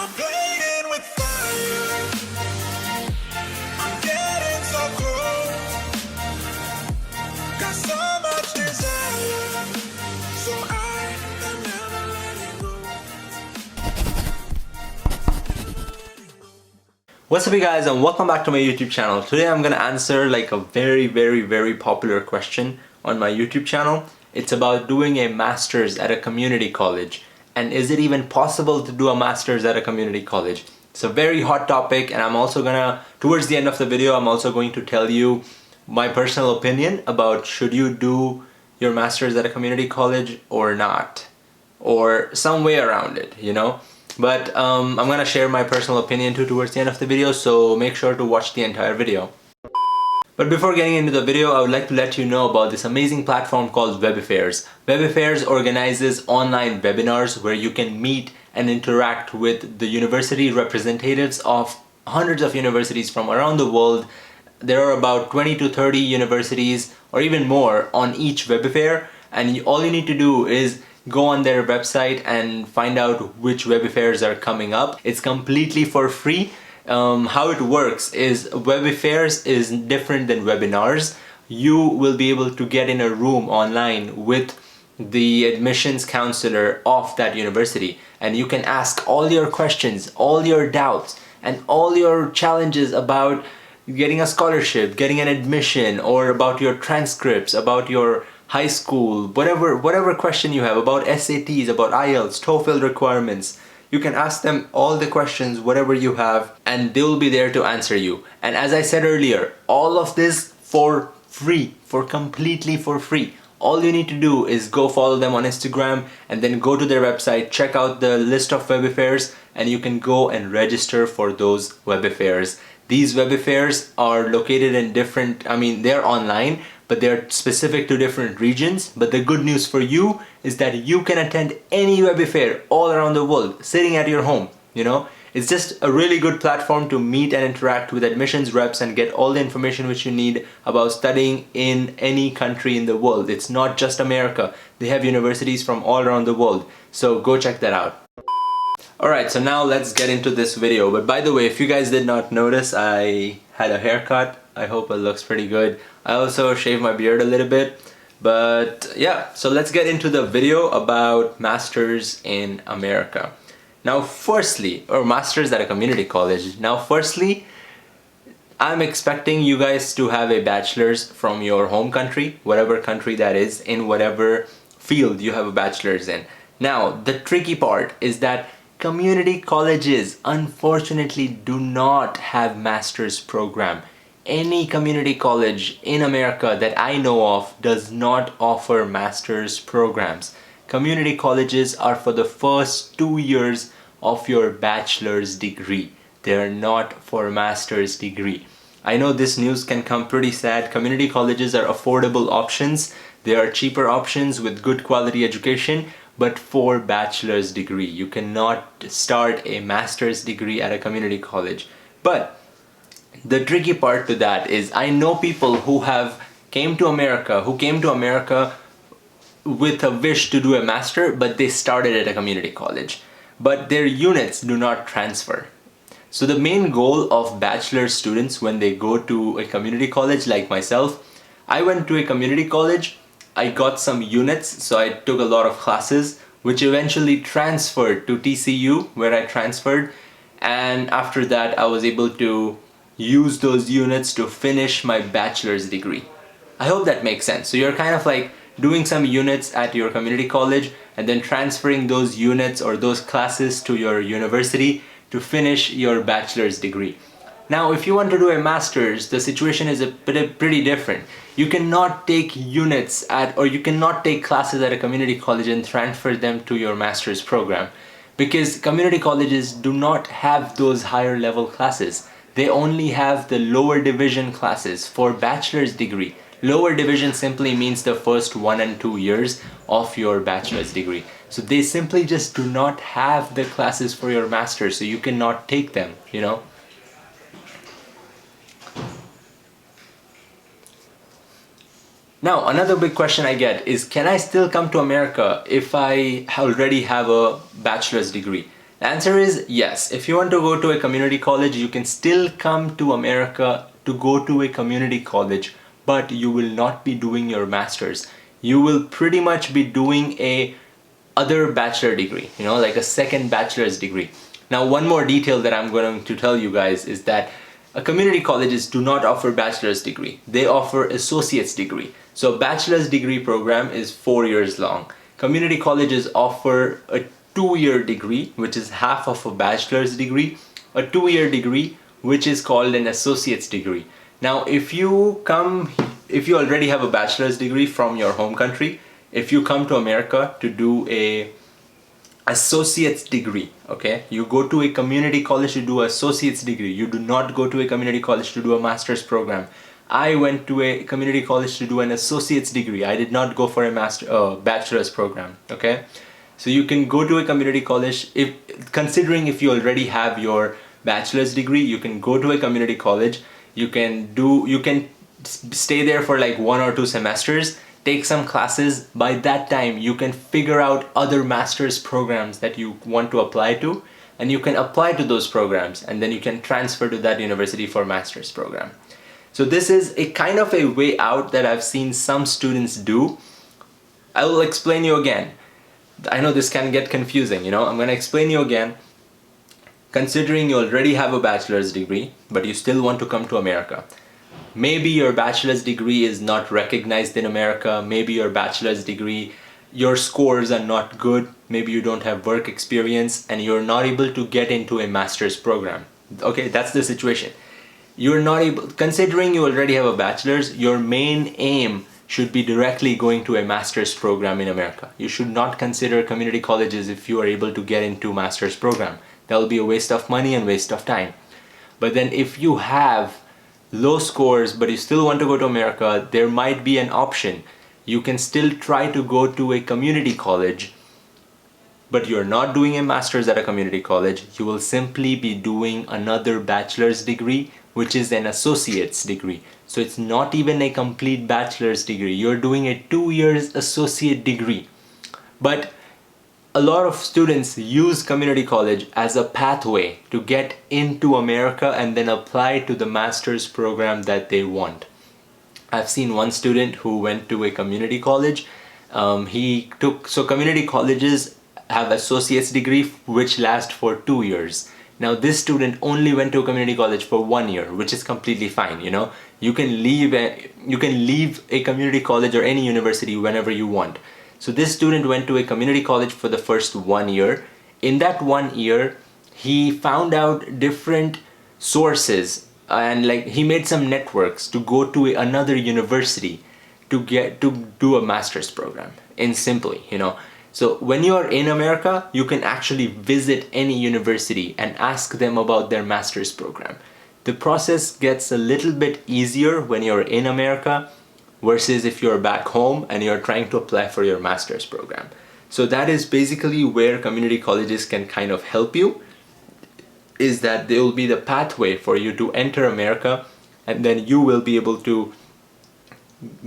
I'm playing with fire. I'm getting so close. Got so much desire. So I am never letting go. What's up you guys, and welcome back to my YouTube channel. Today I'm gonna answer like a very popular question on my YouTube channel. It's about doing a master's at a community college, and is it even possible to do a master's at a community college? It's a very hot topic, and I'm also gonna, towards the end of the video, I'm also going to tell you my personal opinion about should you do your master's at a community college or not, or some way around it, you know. But I'm gonna share my personal opinion too towards the end of the video, so make sure to watch the entire video. But before getting into the video, I would like to let you know about this amazing platform called Web Affairs. Web Affairs organizes online webinars where you can meet and interact with the university representatives of hundreds of universities from around the world. There are about 20 to 30 universities or even more on each Web Affair, and all you need to do is go on their website and find out which web affairs are coming up. It's completely for free. How it works is web affairs is different than webinars. You will be able to get in a room online with the admissions counselor of that university, and you can ask all your questions, all your doubts, and all your challenges about getting a scholarship, getting an admission, or about your transcripts, about your high school, whatever question you have, about SATs, about IELTS, TOEFL requirements. You can ask them all the questions, whatever you have, and they will be there to answer you. And as I said earlier, all of this for free, completely for free. All you need to do is go follow them on Instagram and then go to their website, check out the list of web affairs, and you can go and register for those web affairs. These web affairs are located in different, they're online, but they're specific to different regions. But the good news for you is that you can attend any web affair all around the world, sitting at your home, you know. It's just a really good platform to meet and interact with admissions reps and get all the information which you need about studying in any country in the world. It's not just America. They have universities from all around the world. So go check that out. Alright, so now let's get into this video. But by the way, if you guys did not notice, I had a haircut. I hope it looks pretty good. I also shaved my beard a little bit. But yeah, so let's get into the video about masters in America. Now firstly, or masters at a community college. Now firstly, I'm expecting you guys to have a bachelor's from your home country, whatever country that is, in whatever field you have a bachelor's in. Now, the tricky part is that community colleges unfortunately do not have master's program. Any community college in America that I know of does not offer master's programs. Community colleges are for the first 2 years of your bachelor's degree. They're not for master's degree. I know this news can come pretty sad. Community colleges are affordable options. They are cheaper options with good quality education, but for bachelor's degree. You cannot start a master's degree at a community college. But the tricky part to that is I know people who came to America with a wish to do a master, but they started at a community college. But their units do not transfer. So the main goal of bachelor students when they go to a community college like myself, I went to a community college, I got some units, so I took a lot of classes, which eventually transferred to TCU, where I transferred, and after that I was able to use those units to finish my bachelor's degree. I hope that makes sense. So you're kind of like doing some units at your community college and then transferring those units or those classes to your university to finish your bachelor's degree. Now, if you want to do a master's, the situation is pretty different. You cannot take units or you cannot take classes at a community college and transfer them to your master's program, because community colleges do not have those higher level classes. They only have the lower division classes for bachelor's degree. Lower division simply means the first 1 and 2 years of your bachelor's degree. So they simply just do not have the classes for your master's, so you cannot take them, you know. Now, another big question I get is, can I still come to America if I already have a bachelor's degree? The answer is yes. If you want to go to a community college, you can still come to America to go to a community college, but you will not be doing your master's. You will pretty much be doing a other bachelor degree, like a second bachelor's degree. Now, one more detail that I'm going to tell you guys is that community colleges do not offer bachelor's degree. They offer associate's degree. So bachelor's degree program is 4 years long. Community colleges offer a 2-year degree, which is half of a bachelor's degree, a 2-year degree, which is called an associate's degree. Now, if you already have a bachelor's degree from your home country, if you come to America to do a associate's degree, okay, you go to a community college to do an associate's degree. You do not go to a community college to do a master's program. I went to a community college to do an associate's degree. I did not go for a bachelor's program, okay? So you can go to a community college, considering if you already have your bachelor's degree, you can go to a community college. You can stay there for like 1 or 2 semesters, take some classes. By that time, you can figure out other master's programs that you want to apply to, and you can apply to those programs, and then you can transfer to that university for master's program. So this is a kind of a way out that I've seen some students do. I will explain you again. I know this can get confusing, I'm going to explain you again. Considering you already have a bachelor's degree, but you still want to come to America. Maybe your bachelor's degree is not recognized in America. Maybe your bachelor's degree, your scores are not good. Maybe you don't have work experience and you're not able to get into a master's program. Okay, that's the situation. You're not able, considering you already have a bachelor's, your main aim should be directly going to a master's program in America. You should not consider community colleges if you are able to get into master's program. That will be a waste of money and waste of time. But then if you have low scores but you still want to go to America, there might be an option. You can still try to go to a community college, but you're not doing a master's at a community college. You will simply be doing another bachelor's degree, which is an associate's degree. So it's not even a complete bachelor's degree. You're doing a 2 years associate degree. But a lot of students use community college as a pathway to get into America and then apply to the master's program that they want. I've seen one student who went to a community college. So community colleges have associate's degree which last for 2 years. Now this student only went to a community college for 1 year, which is completely fine, You can leave a community college or any university whenever you want. So this student went to a community college for the first 1 year. In that 1 year, he found out different sources and he made some networks to go to another university to do a master's program simply. So when you are in America, you can actually visit any university and ask them about their master's program. The process gets a little bit easier when you're in America versus if you're back home and you're trying to apply for your master's program. So that is basically where community colleges can kind of help you, is that they will be the pathway for you to enter America, and then you will be able to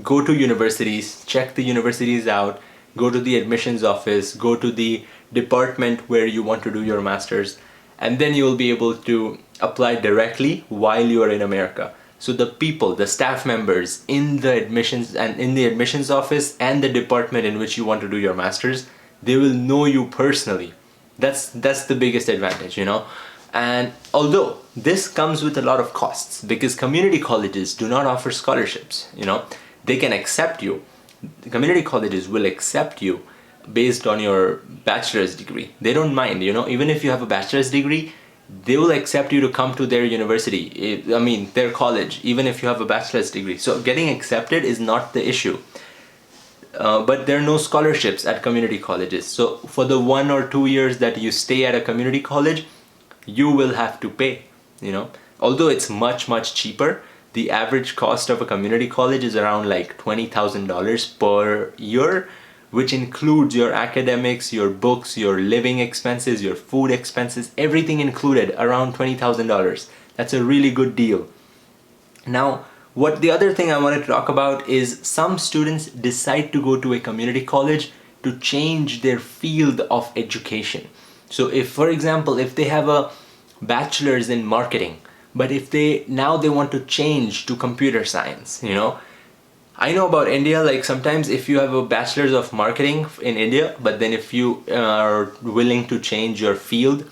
go to universities, check the universities out, go to the admissions office, go to the department where you want to do your master's, and then you will be able to apply directly while you are in America. So the people, the staff members in the admissions office and the department in which you want to do your master's, they will know you personally. That's the biggest advantage, And although this comes with a lot of costs, because community colleges do not offer scholarships, they can accept you. The community colleges will accept you based on your bachelor's degree. They don't mind, even if you have a bachelor's degree, they will accept you to come to their university, their college, even if you have a bachelor's degree. So getting accepted is not the issue. But there are no scholarships at community colleges. So for the 1 or 2 years that you stay at a community college, you will have to pay, Although it's much, much cheaper, the average cost of a community college is around like $20,000 per year, which includes your academics, your books, your living expenses, your food expenses, everything included, around $20,000. That's a really good deal. Now, the other thing I wanted to talk about is some students decide to go to a community college to change their field of education. So if, for example, if they have a bachelor's in marketing, but if they want to change to computer science, I know about India, like sometimes if you have a bachelor's of marketing in India, but then if you are willing to change your field,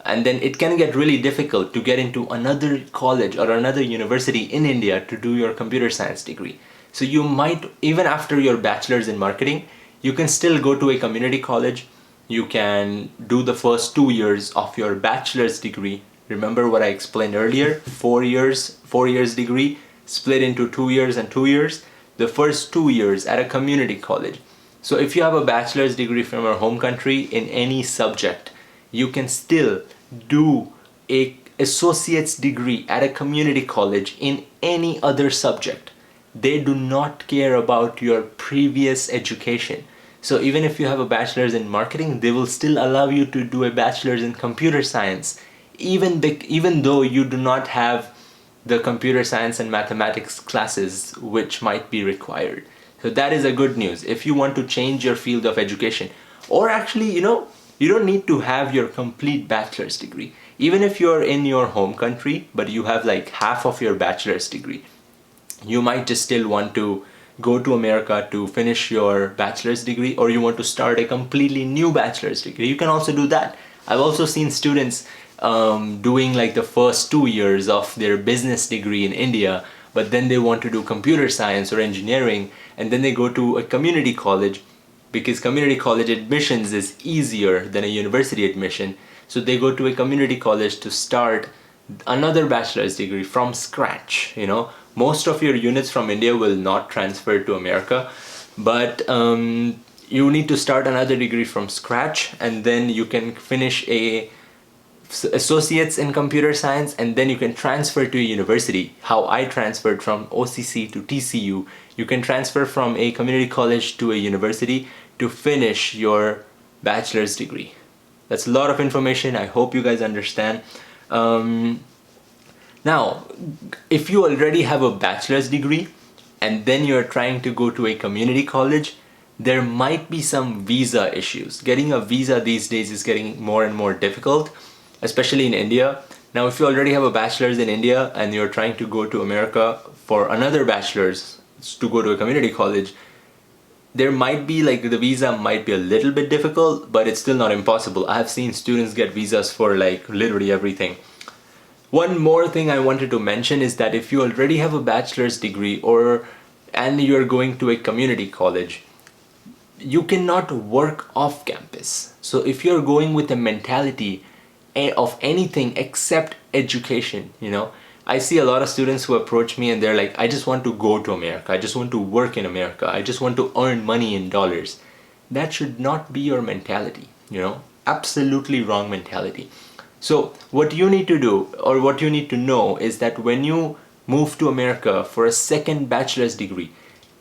and then it can get really difficult to get into another college or another university in India to do your computer science degree. So you might, even after your bachelor's in marketing, you can still go to a community college. You can do the first 2 years of your bachelor's degree. Remember what I explained earlier? 4 years degree split into 2 years and 2 years. The first 2 years at a community college. So if you have a bachelor's degree from your home country in any subject, you can still do a associate's degree at a community college in any other subject. They do not care about your previous education. So even if you have a bachelor's in marketing, they will still allow you to do a bachelor's in computer science, even though you do not have the computer science and mathematics classes which might be required. So that is a good news. If you want to change your field of education, or actually, you don't need to have your complete bachelor's degree. Even if you're in your home country, but you have like half of your bachelor's degree, you might just still want to go to America to finish your bachelor's degree, or you want to start a completely new bachelor's degree. You can also do that. I've also seen students doing like the first 2 years of their business degree in India, but then they want to do computer science or engineering, and then they go to a community college because community college admissions is easier than a university admission. So they go to a community college to start another bachelor's degree from scratch. Most of your units from India will not transfer to America, but you need to start another degree from scratch, and then you can finish a associates in computer science, and then you can transfer to a university. How I transferred from OCC to TCU. You can transfer from a community college to a university to finish your bachelor's degree. That's a lot of information. I hope you guys understand. Now, if you already have a bachelor's degree and then you're trying to go to a community college, there might be some visa issues. Getting a visa these days is getting more and more difficult, especially in India. Now, if you already have a bachelor's in India and you're trying to go to America for another bachelor's to go to a community college, there might be like the visa might be a little bit difficult, but it's still not impossible. I have seen students get visas for like literally everything. One more thing I wanted to mention is that if you already have a bachelor's degree and you're going to a community college, you cannot work off campus. So if you're going with a mentality of anything except education, I see a lot of students who approach me and they're like, I just want to go to America. I just want to work in America. I just want to earn money in dollars. That should not be your mentality, absolutely wrong mentality. So what you need to do, or what you need to know, is that when you move to America for a second bachelor's degree,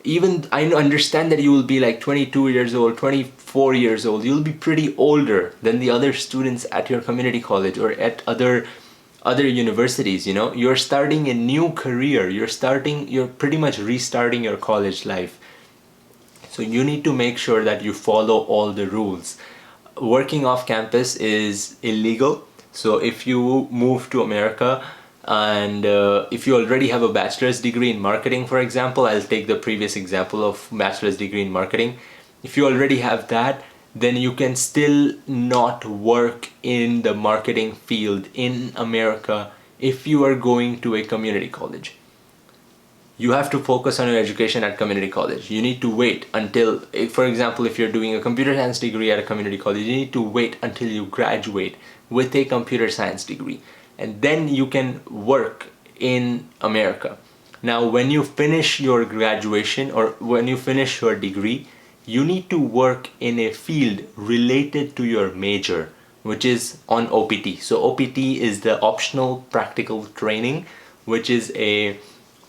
even I understand that you will be like 22 years old, 24 years old, you'll be pretty older than the other students at your community college or at other universities. You're starting a new career, you're pretty much restarting your college life. So you need to make sure that you follow all the rules. Working off campus is illegal. So if you move to America and if you already have a bachelor's degree in marketing, for example, I'll take the previous example of bachelor's degree in marketing. If you already have that, then you can still not work in the marketing field in America if you are going to a community college. You have to focus on your education at community college. You need to wait until, for example, if you're doing a computer science degree at a community college, you need to wait until you graduate with a computer science degree, and then you can work in America. Now, when you finish your graduation or when you finish your degree, you need to work in a field related to your major, which is on OPT. So OPT is the optional practical training, which is a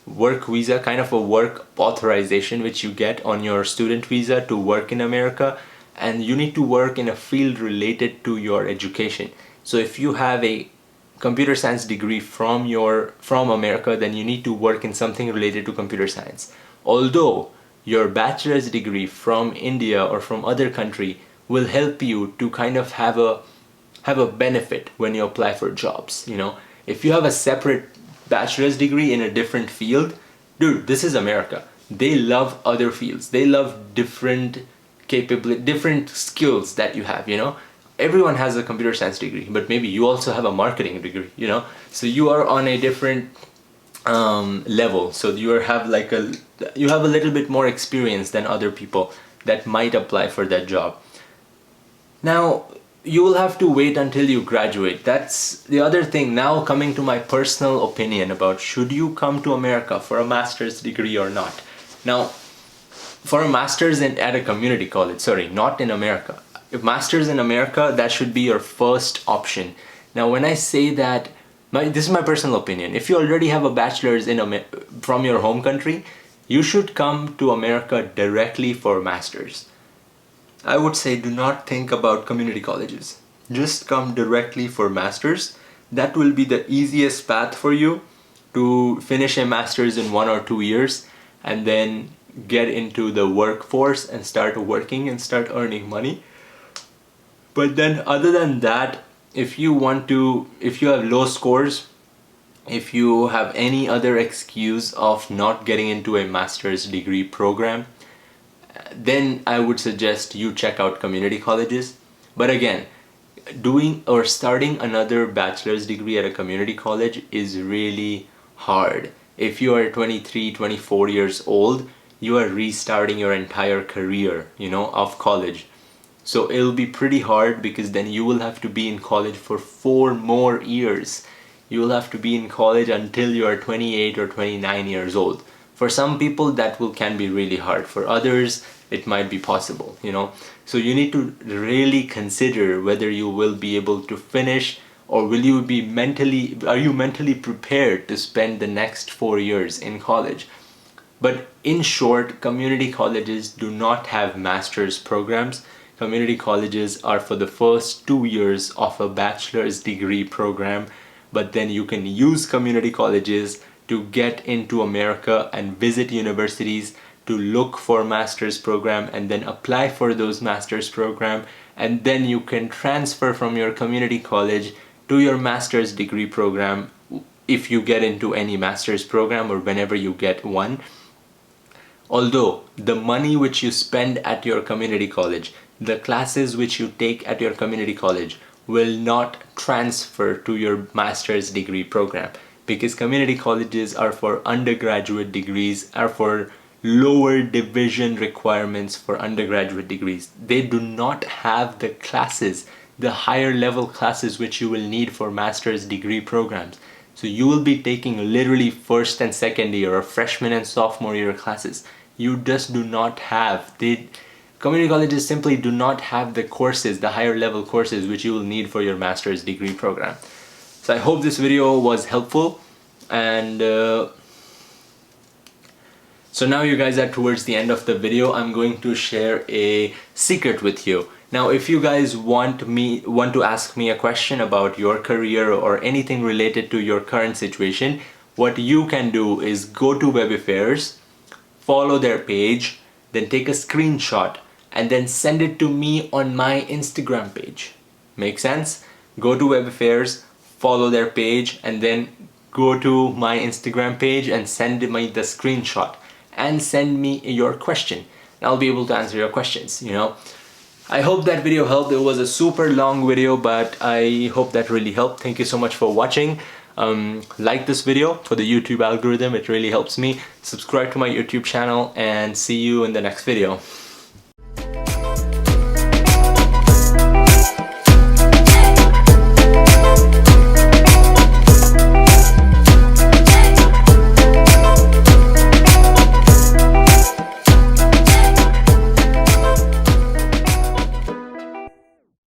work visa, kind of a work authorization which you get on your student visa to work in America, and you need to work in a field related to your education. So if you have a computer science degree from America, then you need to work in something related to computer science. Although your bachelor's degree from India or from other country will help you to kind of have have a benefit when you apply for jobs, you know. If you have a separate bachelor's degree in a different field, dude, this is America. They love other fields. They love different different skills that you have, you know. Everyone has a computer science degree, but maybe you also have a marketing degree, you know. So you are on a different level. So you have a little bit more experience than other people that might apply for that job. Now, you will have to wait until you graduate. That's the other thing. Now, coming to my personal opinion about should you come to America for a master's degree or not. Now, for a master's at a community college, sorry, not in America. If master's in America, that should be your first option. Now, when I say that, this is my personal opinion. If you already have a bachelor's from your home country, you should come to America directly for master's. I would say do not think about community colleges. Just come directly for master's. That will be the easiest path for you to finish a master's in 1 or 2 years and then get into the workforce and start working and start earning money. But then other than that, if you have low scores, if you have any other excuse of not getting into a master's degree program, then I would suggest you check out community colleges. But again, doing or starting another bachelor's degree at a community college is really hard. If you are 23, 24 years old, you are restarting your entire career, you know, of college. So it'll be pretty hard because then you will have to be in college for 4 more years. You will have to be in college until you are 28 or 29 years old. For some people that can be really hard. For others it might be possible, you know. So you need to really consider whether you will be able to finish, or are you mentally prepared to spend the next 4 years in college. But in short, community colleges do not have master's programs. Community colleges are for the first 2 years of a bachelor's degree program, but then you can use community colleges to get into America and visit universities to look for master's program and then apply for those master's program, and then you can transfer from your community college to your master's degree program if you get into any master's program or whenever you get one. Although the money which you spend at your community college, the classes which you take at your community college will not transfer to your master's degree program, because community colleges are for undergraduate degrees, are for lower division requirements for undergraduate degrees. They do not have the classes, the higher level classes which you will need for master's degree programs. So you will be taking literally first and second year or freshman and sophomore year classes. You just do not have, community colleges simply do not have the courses, the higher level courses which you will need for your master's degree program. So I hope this video was helpful, and so now you guys are towards the end of the video. I'm going to share a secret with you. Now, if you guys want to ask me a question about your career or anything related to your current situation, what you can do is go to Web Affairs, follow their page, then take a screenshot and then send it to me on my Instagram page. Make sense? Go to Web Affairs, follow their page, and then go to my Instagram page and send me the screenshot and send me your question. I'll be able to answer your questions, you know. I hope that video helped. It was a super long video, but I hope that really helped. Thank you so much for watching. Like this video for the YouTube algorithm, it really helps me. Subscribe to my YouTube channel and see you in the next video.